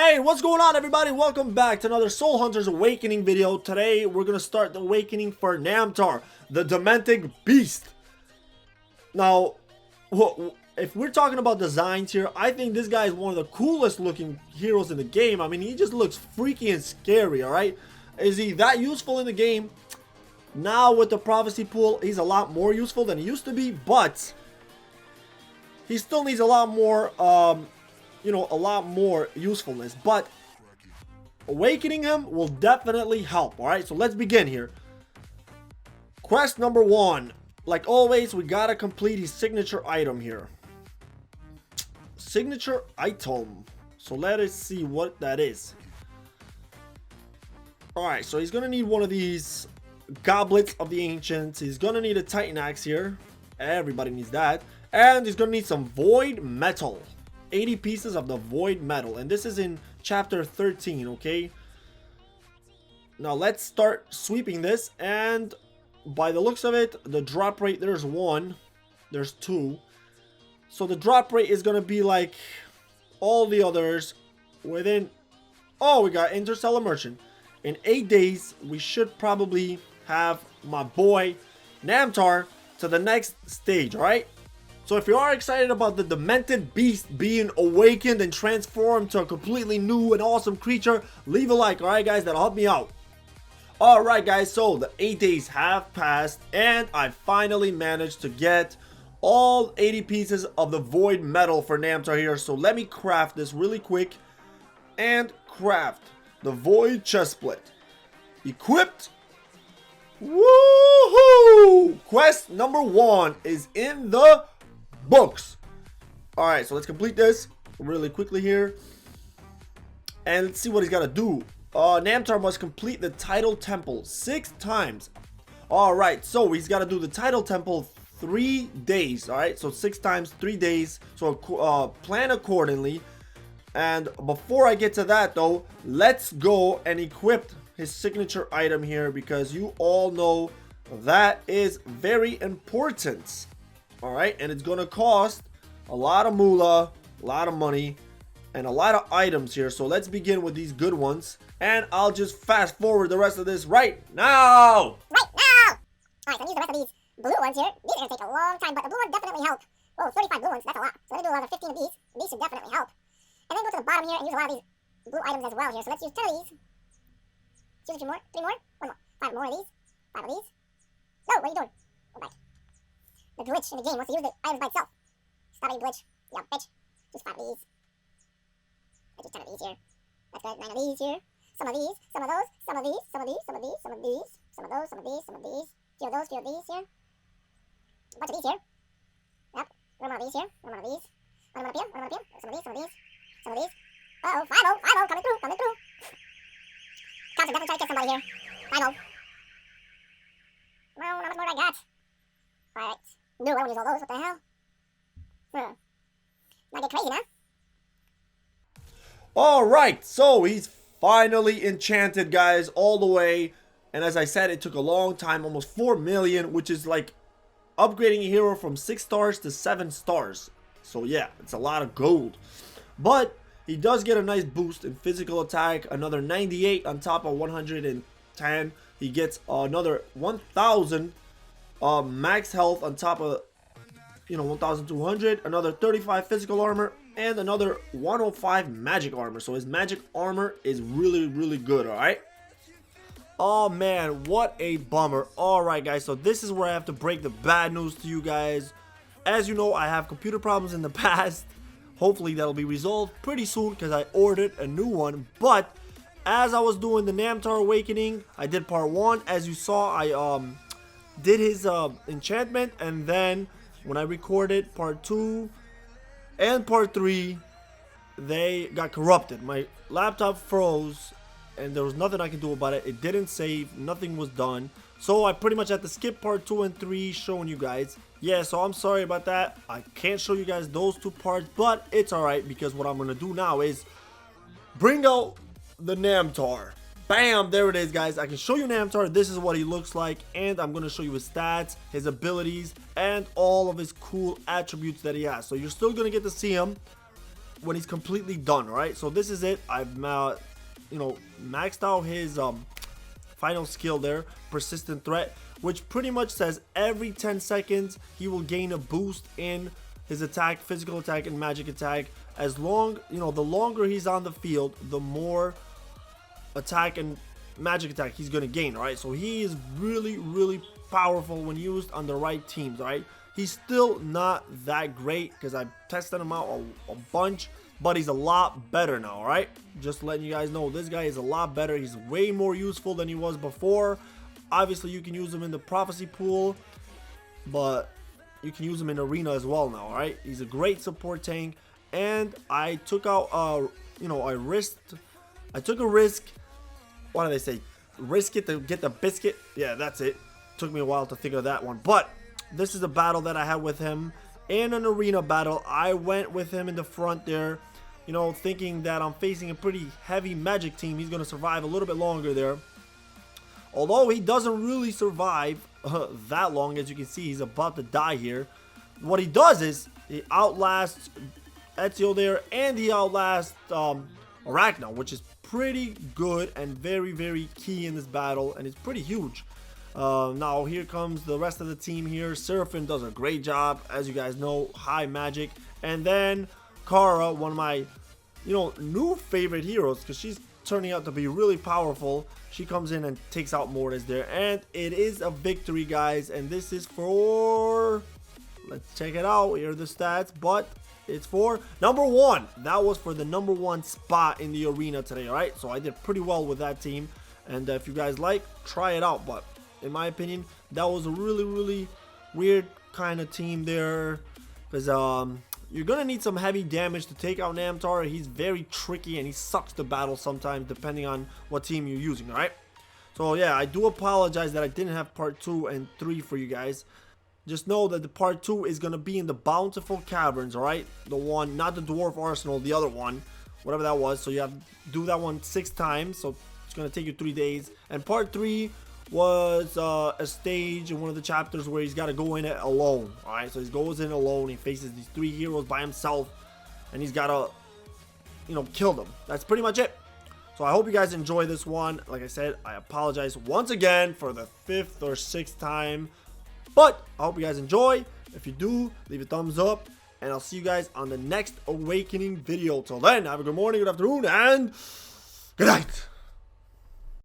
Hey, what's going on, everybody? Welcome back to another Soul Hunters Awakening video. Today, we're going to start the Awakening for Namtar, the Demented Beast. Now, if we're talking about designs here, I think this guy is one of the coolest looking heroes in the game. I mean, he just looks freaky and scary, alright? Is he that useful in the game? Now, with the Prophecy Pool, he's a lot more useful than he used to be, but he still needs a lot more, a lot more usefulness, but awakening him will definitely help. All right, so let's begin here. Quest number 1, like always, we gotta complete his signature item here. Signature item, so let us see what that is. All right, so he's gonna need one of these goblets of the ancients. He's gonna need a titan axe here. Everybody needs that. And he's gonna need some void metal, 80 pieces of the void metal, and this is in chapter 13. Okay, now let's start sweeping this, and by the looks of it, the drop rate, there's 1, there's 2, so the drop rate is gonna be like all the others within. Oh, we got Interstellar Merchant. In 8 days we should probably have my boy Namtar to the next stage. All right, so if you are excited about the Demented Beast being awakened and transformed to a completely new and awesome creature, leave a like. Alright guys, that'll help me out. Alright guys, so the 8 days have passed and I finally managed to get all 80 pieces of the void metal for Namtar here. So let me craft this really quick and craft the void chestplate. Equipped. Woohoo! Quest number 1 is in the books. All right, so let's complete this really quickly here, and let's see what he's got to do. Namtar must complete the Title Temple 6 times. All right, so he's got to do the Title Temple 3 days. All right, so 6 times 3 days, so plan accordingly. And before I get to that though, let's go and equip his signature item here, because you all know that is very important. All right, and it's gonna cost a lot of moolah, a lot of money, and a lot of items here. So let's begin with these good ones, and I'll just fast forward the rest of this right now. Right now! Alright, so I'm using the rest of these blue ones here. These are gonna take a long time, but the blue ones definitely help. Whoa, 35 blue ones, that's a lot. So I'm gonna do another 15 of these. These should definitely help. And then go to the bottom here and use a lot of these blue items as well here. So let's use 10 of these. Use a few more, 3 more, 1 more, 5 more of these, 5 of these. No, what are you doing? Go back. The glitch in the game wants to use the items by itself. Stop it, glitch. Yeah, bitch. Just 5 of these. I just 10 of these here. That's good. 9 of these here. Some of these. Some of those. Some of these. Some of these. Some of these. Some of these. Some of those. Some of these. Some of these. Few of those. Few of these here. A bunch of these here. Yep. One more of these here. One more of these. One more up here. One more up here. Some of these. Some of these. Some of these. Uh-oh. 5-0. 5-0. Coming through. Coming through. Cops are definitely trying to get somebody here. 5-0. Well, how much more I got? Alright. No, I won't use all those. What the hell? Not get crazy, huh? Alright, so he's finally enchanted, guys, all the way. And as I said, it took a long time, almost 4 million, which is like upgrading a hero from 6 stars to 7 stars. So yeah, it's a lot of gold. But he does get a nice boost in physical attack, another 98 on top of 110. He gets another 1000 max health on top of 1200, another 35 physical armor, and another 105 magic armor. So his magic armor is really good. All right. Oh man, what a bummer. All right guys, so this is where I have to break the bad news to you guys. As you know, I have computer problems in the past. Hopefully that'll be resolved pretty soon, because I ordered a new one. But as I was doing the Namtar Awakening, I did part 1. As you saw, I did his enchantment, and then when I recorded part 2 and part 3, they got corrupted. My laptop froze, and there was nothing I could do about it. It didn't save, nothing was done. So I pretty much had to skip part 2 and 3 showing you guys. Yeah, so I'm sorry about that. I can't show you guys those 2 parts, but it's alright, because what I'm going to do now is bring out the Namtar. Bam, there it is, guys. I can show you Namtar. This is what he looks like, and I'm going to show you his stats, his abilities, and all of his cool attributes that he has. So you're still going to get to see him. when he's completely done. All right, so this is it. I've you know, maxed out his final skill there, persistent threat, which pretty much says every 10 seconds he will gain a boost in his attack, physical attack, and magic attack. As long, you know, the longer he's on the field, the more attack and magic attack he's gonna gain. All right, so he is really, really powerful when used on the right teams. All right, he's still not that great because I tested him out a bunch, but he's a lot better now. All right, just letting you guys know, this guy is a lot better. He's way more useful than he was before. Obviously, you can use him in the prophecy pool, but you can use him in arena as well now. All right, he's a great support tank, and I took out you know, I took a risk. What do they say? Risk it to get the biscuit. Yeah, that's it. Took me a while to think of that one, but this is a battle that I had with him in an arena battle. I went with him in the front there, you know, thinking that I'm facing a pretty heavy magic team. He's gonna survive a little bit longer there, although he doesn't really survive that long. As you can see, he's about to die here. What he does is he outlasts Ezio there, and he outlasts Arachno, which is pretty good and very, very key in this battle, and it's pretty huge. Now here comes the rest of the team here. Seraphim does a great job, as you guys know, high magic. And then Kara, one of my, you know, new favorite heroes, because she's turning out to be really powerful. She comes in and takes out Mortis there, and it is a victory, guys. And this is for, let's check it out. Here are the stats, but it's for number 1. That was for the number 1 spot in the arena today. All right, so I did pretty well with that team, and if you guys like, try it out. But in my opinion, that was a really, really weird kind of team there, because you're gonna need some heavy damage to take out Namtar. He's very tricky and he sucks to battle sometimes, depending on what team you're using. All right, so yeah, I do apologize that I didn't have part 2 and 3 for you guys. Just know that the part 2 is going to be in the Bountiful Caverns, alright? The one, not the Dwarf Arsenal, the other one, whatever that was. So you have to do that one 6 times, so it's going to take you 3 days. And part 3 was a stage in one of the chapters where he's got to go in it alone, alright? So he goes in alone, he faces these 3 heroes by himself, and he's got to, you know, kill them. That's pretty much it. So I hope you guys enjoy this one. Like I said, I apologize once again for the 5th or 6th time. But I hope you guys enjoy. If you do, leave a thumbs up. And I'll see you guys on the next Awakening video. Till then, have a good morning, good afternoon, and good night.